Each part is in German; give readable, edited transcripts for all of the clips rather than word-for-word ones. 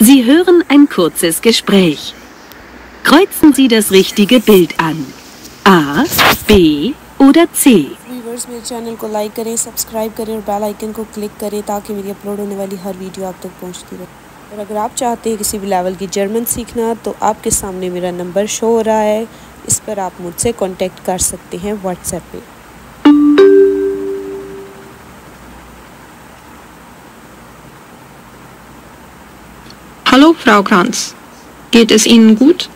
Sie hören ein kurzes Gespräch. Kreuzen Sie das richtige Bild an. A, B oder C. Viewers मेरे चैनल को लाइक करें, सब्सक्राइब करें और bell icon को क्लिक करें ताकि मेरी अपलोड होने वाली हर वीडियो आप तक पहुंचती रहे। और अगर आप चाहते हैं किसी भी लेवल की जर्मन सीखना तो आपके सामने मेरा नंबर शो हो रहा है, इस पर आप मुझसे कांटेक्ट कर सकते हैं व्हाट्सएप पे। Hallo, Frau Kranz. Geht es Ihnen gut?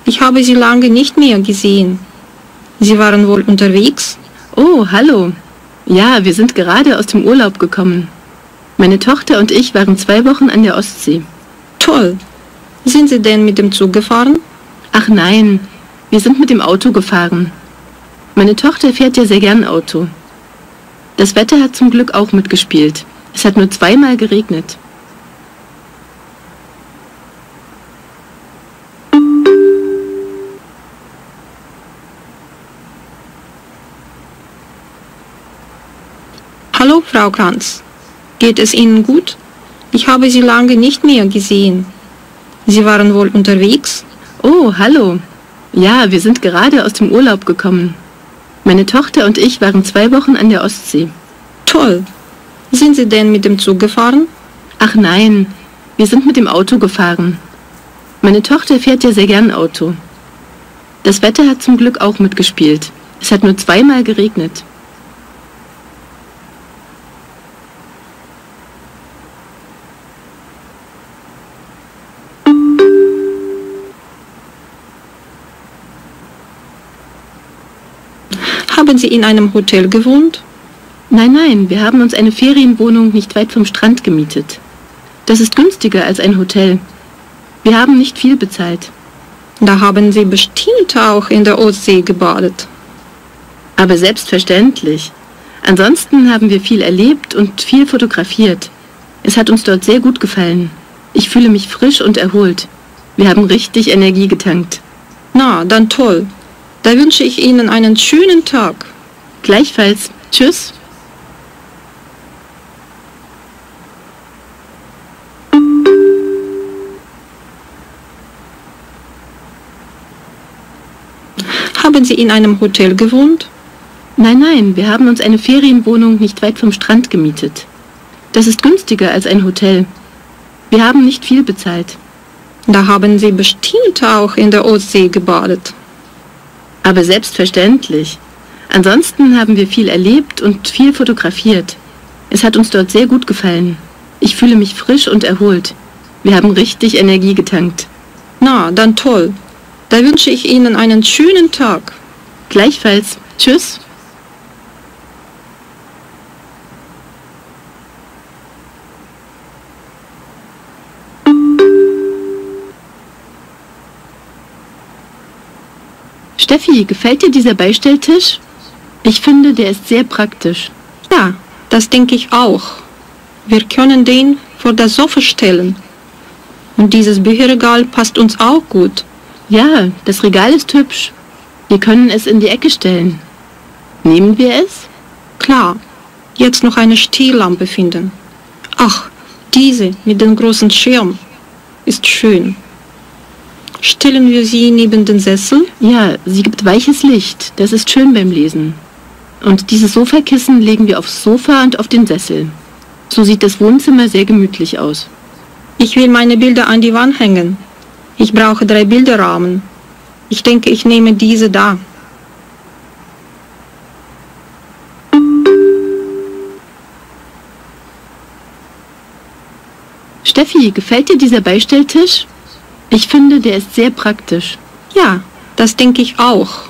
Ich habe Sie lange nicht mehr gesehen. Sie waren wohl unterwegs? Oh, hallo. Ja, wir sind gerade aus dem Urlaub gekommen. Meine Tochter und ich waren 2 Wochen an der Ostsee. Toll. Sind Sie denn mit dem Zug gefahren? Ach nein, wir sind mit dem Auto gefahren. Meine Tochter fährt ja sehr gern Auto. Das Wetter hat zum Glück auch mitgespielt. Es hat nur 2-mal geregnet. Hallo, Frau Kranz. Geht es Ihnen gut? Ich habe Sie lange nicht mehr gesehen. Sie waren wohl unterwegs? Oh, hallo. Ja, wir sind gerade aus dem Urlaub gekommen. Meine Tochter und ich waren 2 Wochen an der Ostsee. Toll. Sind Sie denn mit dem Zug gefahren? Ach nein, wir sind mit dem Auto gefahren. Meine Tochter fährt ja sehr gern Auto. Das Wetter hat zum Glück auch mitgespielt. Es hat nur 2-mal geregnet. Haben Sie in einem Hotel gewohnt? Nein, wir haben uns eine Ferienwohnung nicht weit vom Strand gemietet. Das ist günstiger als ein Hotel. Wir haben nicht viel bezahlt. Da haben Sie bestimmt auch in der Ostsee gebadet. Aber selbstverständlich. Ansonsten haben wir viel erlebt und viel fotografiert. Es hat uns dort sehr gut gefallen. Ich fühle mich frisch und erholt. Wir haben richtig Energie getankt. Na, dann toll. Da wünsche ich Ihnen einen schönen Tag. Gleichfalls. Tschüss. Haben Sie in einem Hotel gewohnt? Nein, wir haben uns eine Ferienwohnung nicht weit vom Strand gemietet. Das ist günstiger als ein Hotel. Wir haben nicht viel bezahlt. Da haben Sie bestimmt auch in der Ostsee gebadet. Aber selbstverständlich. Ansonsten haben wir viel erlebt und viel fotografiert. Es hat uns dort sehr gut gefallen. Ich fühle mich frisch und erholt. Wir haben richtig Energie getankt. Na, dann toll. Da wünsche ich Ihnen einen schönen Tag. Gleichfalls. Tschüss. Steffi, gefällt dir dieser Beistelltisch? Ich finde, der ist sehr praktisch. Ja, das denke ich auch. Wir können den vor das Sofa stellen. Und dieses Bücherregal passt uns auch gut. Ja, das Regal ist hübsch. Wir können es in die Ecke stellen. Nehmen wir es? Klar. Jetzt noch eine Stehlampe finden. Ach, diese mit dem großen Schirm ist schön. Stellen wir sie neben den Sessel? Ja, sie gibt weiches Licht. Das ist schön beim Lesen. Und dieses Sofakissen legen wir aufs Sofa und auf den Sessel. So sieht das Wohnzimmer sehr gemütlich aus. Ich will meine Bilder an die Wand hängen. Ich brauche 3 Bilderrahmen. Ich denke, ich nehme diese da. Steffi, gefällt dir dieser Beistelltisch? Ich finde, der ist sehr praktisch. Ja, das denke ich auch.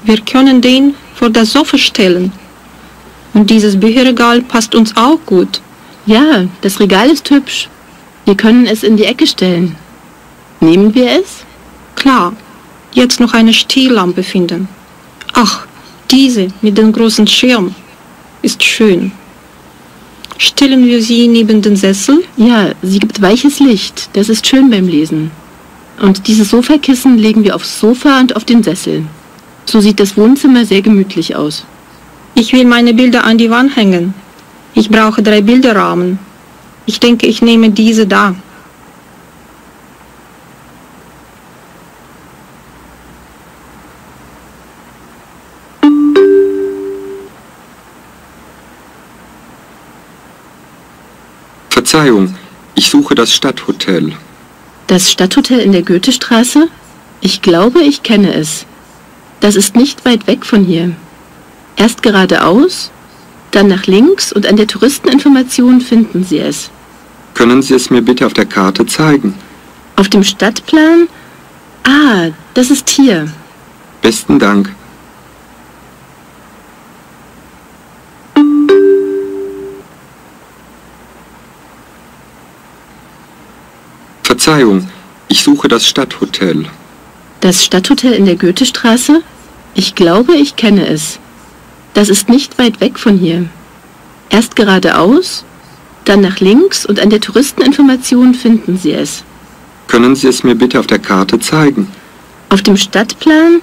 Wir können den vor das Sofa stellen. Und dieses Bücherregal passt uns auch gut. Ja, das Regal ist hübsch. Wir können es in die Ecke stellen. Nehmen wir es? Klar. Jetzt noch eine Stehlampe finden. Ach, diese mit dem großen Schirm ist schön. Stellen wir sie neben den Sessel? Ja, sie gibt weiches Licht. Das ist schön beim Lesen. Und dieses Sofakissen legen wir aufs Sofa und auf den Sessel. So sieht das Wohnzimmer sehr gemütlich aus. Ich will meine Bilder an die Wand hängen. Ich brauche 3 Bilderrahmen. Ich denke, ich nehme diese da. Verzeihung, ich suche das Stadthotel. Das Stadthotel in der Goethestraße? Ich glaube, ich kenne es. Das ist nicht weit weg von hier. Erst geradeaus, dann nach links und an der Touristeninformation finden Sie es. Können Sie es mir bitte auf der Karte zeigen? Auf dem Stadtplan? Ah, das ist hier. Besten Dank. Verzeihung, ich suche das Stadthotel. Das Stadthotel in der Goethestraße? Ich glaube, ich kenne es. Das ist nicht weit weg von hier. Erst geradeaus, dann nach links und an der Touristeninformation finden Sie es. Können Sie es mir bitte auf der Karte zeigen? Auf dem Stadtplan?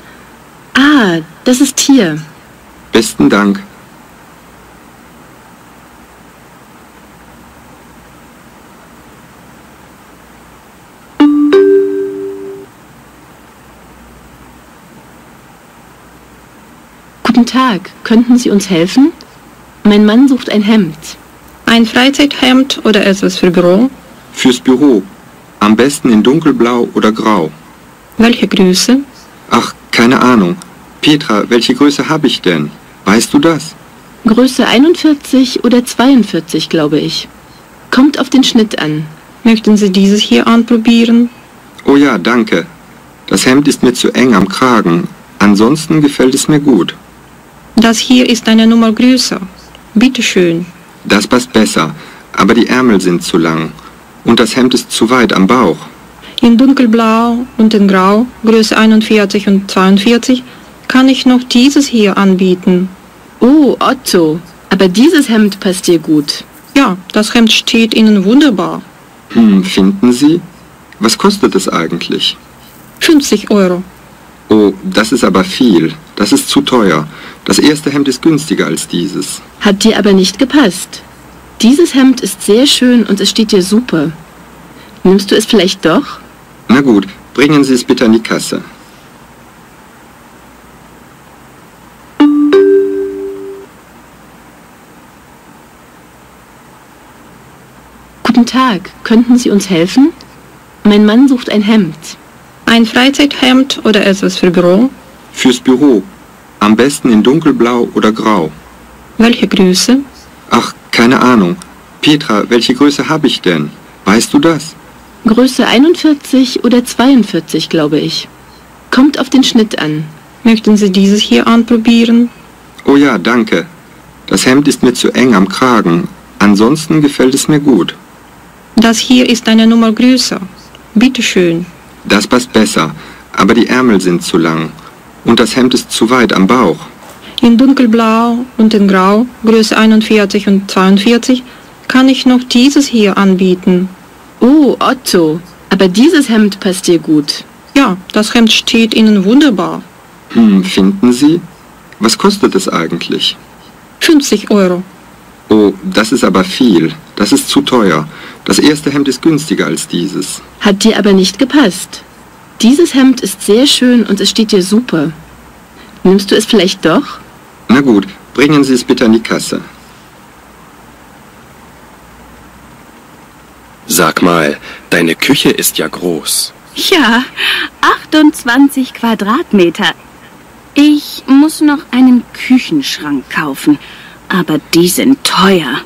Ah, das ist hier. Besten Dank. Guten Tag, könnten Sie uns helfen? Mein Mann sucht ein Hemd. Ein Freizeithemd oder etwas für Büro? Fürs Büro. Am besten in dunkelblau oder grau. Welche Größe? Ach, keine Ahnung. Petra, welche Größe habe ich denn? Weißt du das? Größe 41 oder 42, glaube ich. Kommt auf den Schnitt an. Möchten Sie dieses hier anprobieren? Oh ja, danke. Das Hemd ist mir zu eng am Kragen. Ansonsten gefällt es mir gut. Das hier ist eine Nummer größer. Bitte schön. Das passt besser, aber die Ärmel sind zu lang. Und das Hemd ist zu weit am Bauch. In dunkelblau und in grau, Größe 41 und 42, kann ich noch dieses hier anbieten. Oh, Otto, aber dieses Hemd passt dir gut. Ja, das Hemd steht Ihnen wunderbar. Finden Sie? Was kostet es eigentlich? 50 Euro. Oh, das ist aber viel. Das ist zu teuer. Das erste Hemd ist günstiger als dieses. Hat dir aber nicht gepasst. Dieses Hemd ist sehr schön und es steht dir super. Nimmst du es vielleicht doch? Na gut, bringen Sie es bitte an die Kasse. Guten Tag, könnten Sie uns helfen? Mein Mann sucht ein Hemd. Ein Freizeithemd oder etwas für Büro? Fürs Büro. Am besten in dunkelblau oder grau. Welche Größe? Ach, keine Ahnung. Petra, welche Größe habe ich denn? Weißt du das? Größe 41 oder 42, glaube ich. Kommt auf den Schnitt an. Möchten Sie dieses hier anprobieren? Oh ja, danke. Das Hemd ist mir zu eng am Kragen. Ansonsten gefällt es mir gut. Das hier ist eine Nummer größer. Bitte schön. Das passt besser, aber die Ärmel sind zu lang. Und das Hemd ist zu weit am Bauch. In dunkelblau und in grau, Größe 41 und 42, kann ich noch dieses hier anbieten. Oh, Otto, aber dieses Hemd passt dir gut. Ja, das Hemd steht Ihnen wunderbar. Finden Sie? Was kostet es eigentlich? 50 Euro. Oh, das ist aber viel. Das ist zu teuer. Das erste Hemd ist günstiger als dieses. Hat dir aber nicht gepasst. Dieses Hemd ist sehr schön und es steht dir super. Nimmst du es vielleicht doch? Na gut, bringen Sie es bitte an die Kasse. Sag mal, deine Küche ist ja groß. Ja, 28 Quadratmeter. Ich muss noch einen Küchenschrank kaufen, aber die sind teuer.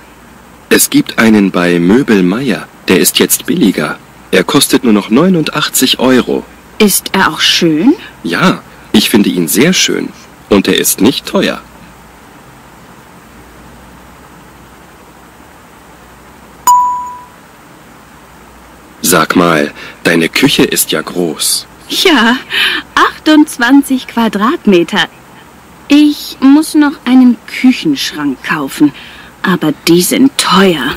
Es gibt einen bei Möbel Meier, der ist jetzt billiger. Er kostet nur noch 89 Euro. Ist er auch schön? Ja, ich finde ihn sehr schön. Und er ist nicht teuer. Sag mal, deine Küche ist ja groß. Ja, 28 Quadratmeter. Ich muss noch einen Küchenschrank kaufen, aber die sind teuer.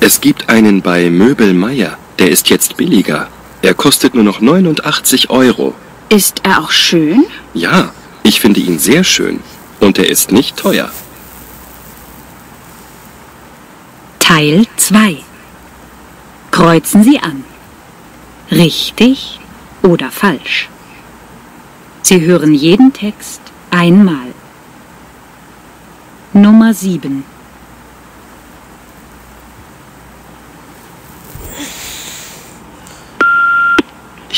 Es gibt einen bei Möbel Meier, der ist jetzt billiger. Er kostet nur noch 89 Euro. Ist er auch schön? Ja, ich finde ihn sehr schön. Und er ist nicht teuer. Teil 2. Kreuzen Sie an. Richtig oder falsch? Sie hören jeden Text einmal. Nummer 7.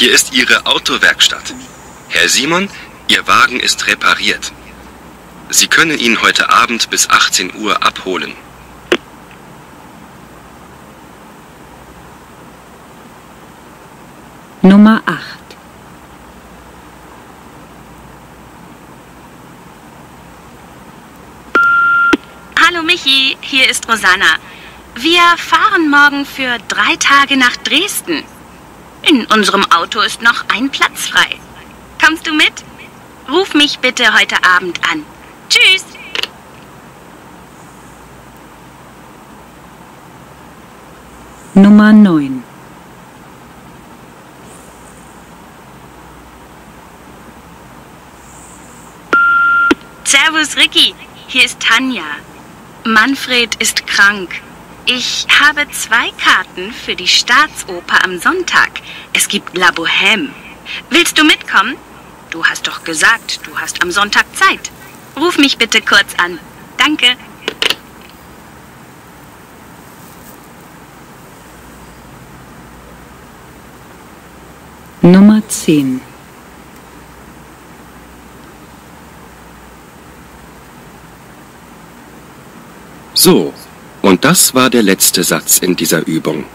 Hier ist Ihre Autowerkstatt. Herr Simon, Ihr Wagen ist repariert. Sie können ihn heute Abend bis 18 Uhr abholen. Nummer 8. Hallo Michi, hier ist Rosanna. Wir fahren morgen für 3 Tage nach Dresden. In unserem Auto ist noch ein Platz frei. Kommst du mit? Ruf mich bitte heute Abend an. Tschüss! Nummer 9. Servus Ricky, hier ist Tanja. Manfred ist krank. Ich habe 2 Karten für die Staatsoper am Sonntag. Es gibt La Bohème. Willst du mitkommen? Du hast doch gesagt, du hast am Sonntag Zeit. Ruf mich bitte kurz an. Danke. Nummer 10. So, und das war der letzte Satz in dieser Übung.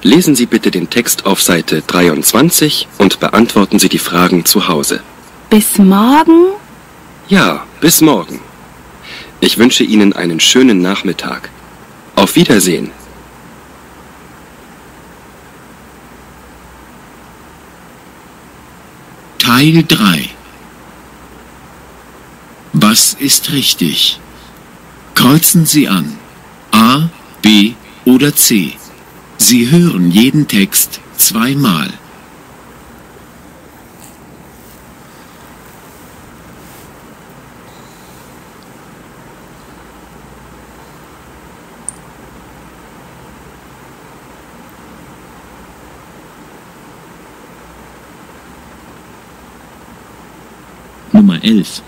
Lesen Sie bitte den Text auf Seite 23 und beantworten Sie die Fragen zu Hause. Bis morgen? Ja, bis morgen. Ich wünsche Ihnen einen schönen Nachmittag. Auf Wiedersehen. Teil 3. Was ist richtig? Kreuzen Sie an. A, B oder C. Sie hören jeden Text zweimal. Nummer 11.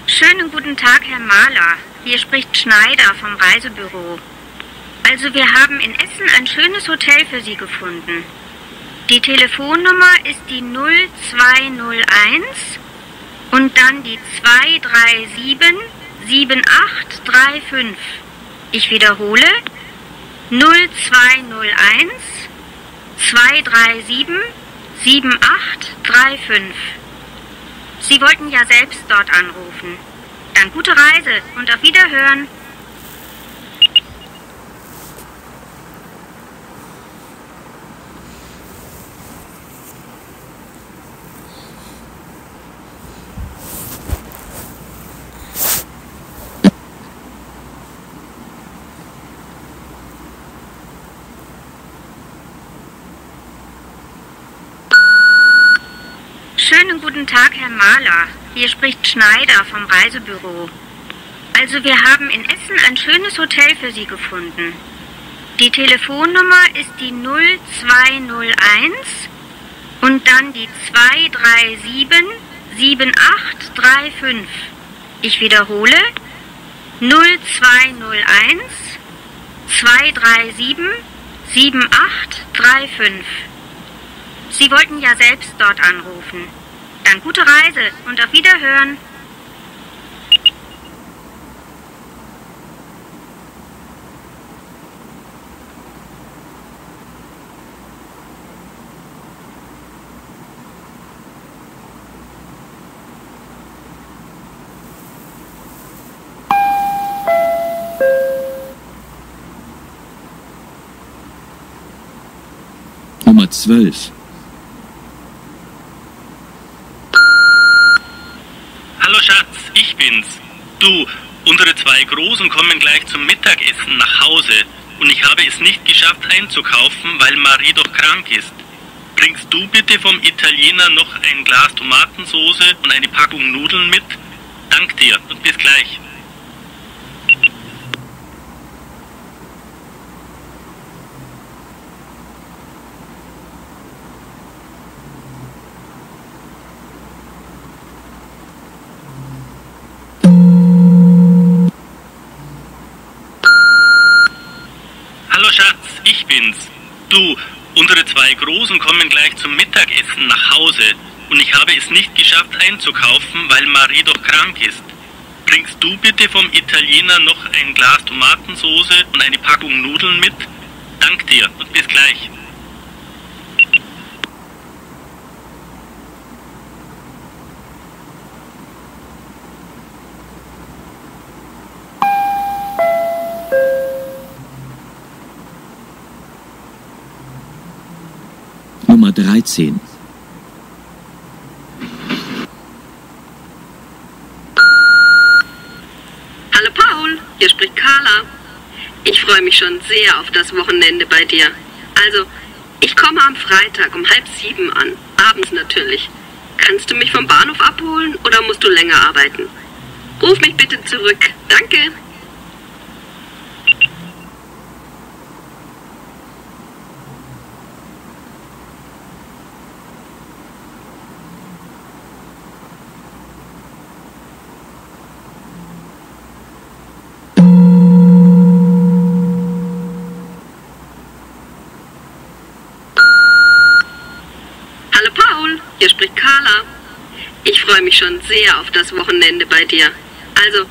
Schönen guten Tag, Herr Mahler. Hier spricht Schneider vom Reisebüro. Also wir haben in Essen ein schönes Hotel für Sie gefunden. Die Telefonnummer ist die 0201 und dann die 237 7835. Ich wiederhole, 0201 237 7835. Sie wollten ja selbst dort anrufen. Dann gute Reise und auf Wiederhören. Schönen guten Tag, Herr Mahler. Hier spricht Schneider vom Reisebüro. Also wir haben in Essen ein schönes Hotel für Sie gefunden. Die Telefonnummer ist die 0201 und dann die 237 7835. Ich wiederhole, 0201 237 7835. Sie wollten ja selbst dort anrufen. Dann gute Reise und auf Wiederhören. Nummer 12. Hallo Schatz, ich bin's. Du, unsere 2 Großen kommen gleich zum Mittagessen nach Hause und ich habe es nicht geschafft einzukaufen, weil Marie doch krank ist. Bringst du bitte vom Italiener noch ein Glas Tomatensoße und eine Packung Nudeln mit? Dank dir und bis gleich. bin's. Du, unsere zwei Großen kommen gleich zum Mittagessen nach Hause und ich habe es nicht geschafft einzukaufen, weil Marie doch krank ist. Bringst du bitte vom Italiener noch ein Glas Tomatensoße und eine Packung Nudeln mit? Dank dir und bis gleich. Nummer 13. Hallo Paul, hier spricht Carla. Ich freue mich schon sehr auf das Wochenende bei dir. Also, ich komme am Freitag um 6:30 an, abends natürlich. Kannst du mich vom Bahnhof abholen oder musst du länger arbeiten? Ruf mich bitte zurück. Danke. Hallo Paul, hier spricht Carla. Ich freue mich schon sehr auf das Wochenende bei dir. Also,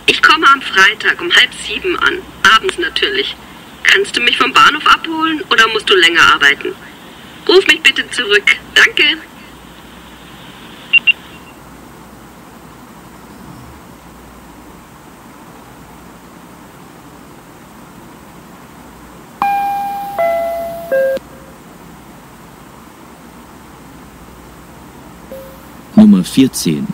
ich komme am Freitag um 6:30 an, abends natürlich. Kannst du mich vom Bahnhof abholen oder musst du länger arbeiten? Ruf mich bitte zurück. Danke. Nummer 14.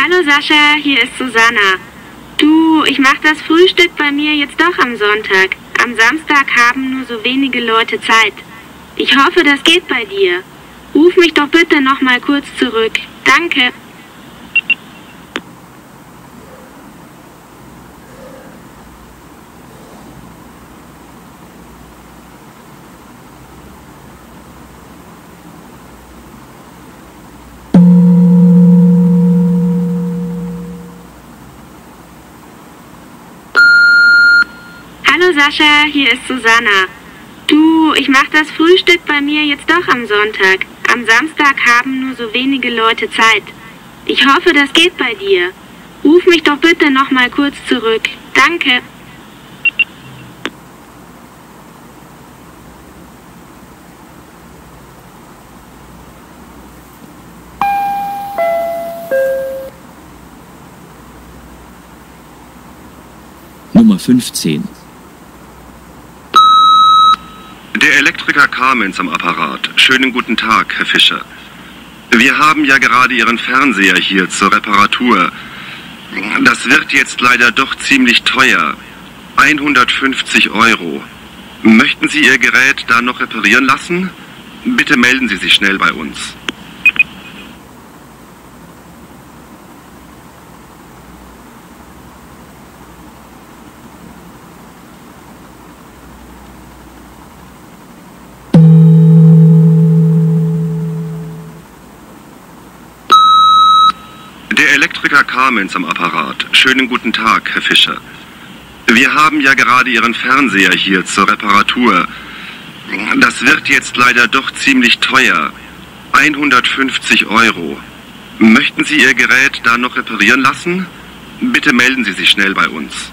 Hallo Sascha, hier ist Susanna. Du, ich mache das Frühstück bei mir jetzt doch am Sonntag. Am Samstag haben nur so wenige Leute Zeit. Ich hoffe, das geht bei dir. Ruf mich doch bitte noch mal kurz zurück. Danke. Hallo Sascha, hier ist Susanna. Du, ich mache das Frühstück bei mir jetzt doch am Sonntag. Am Samstag haben nur so wenige Leute Zeit. Ich hoffe, das geht bei dir. Ruf mich doch bitte noch mal kurz zurück. Danke. Nummer 15. Der Elektriker Carmens am Apparat. Schönen guten Tag, Herr Fischer. Wir haben ja gerade Ihren Fernseher hier zur Reparatur. Das wird jetzt leider doch ziemlich teuer. 150 €. Möchten Sie Ihr Gerät da noch reparieren lassen? Bitte melden Sie sich schnell bei uns. Der Elektriker Carmens am Apparat. Schönen guten Tag, Herr Fischer. Wir haben ja gerade Ihren Fernseher hier zur Reparatur. Das wird jetzt leider doch ziemlich teuer. 150 €. Möchten Sie Ihr Gerät da noch reparieren lassen? Bitte melden Sie sich schnell bei uns.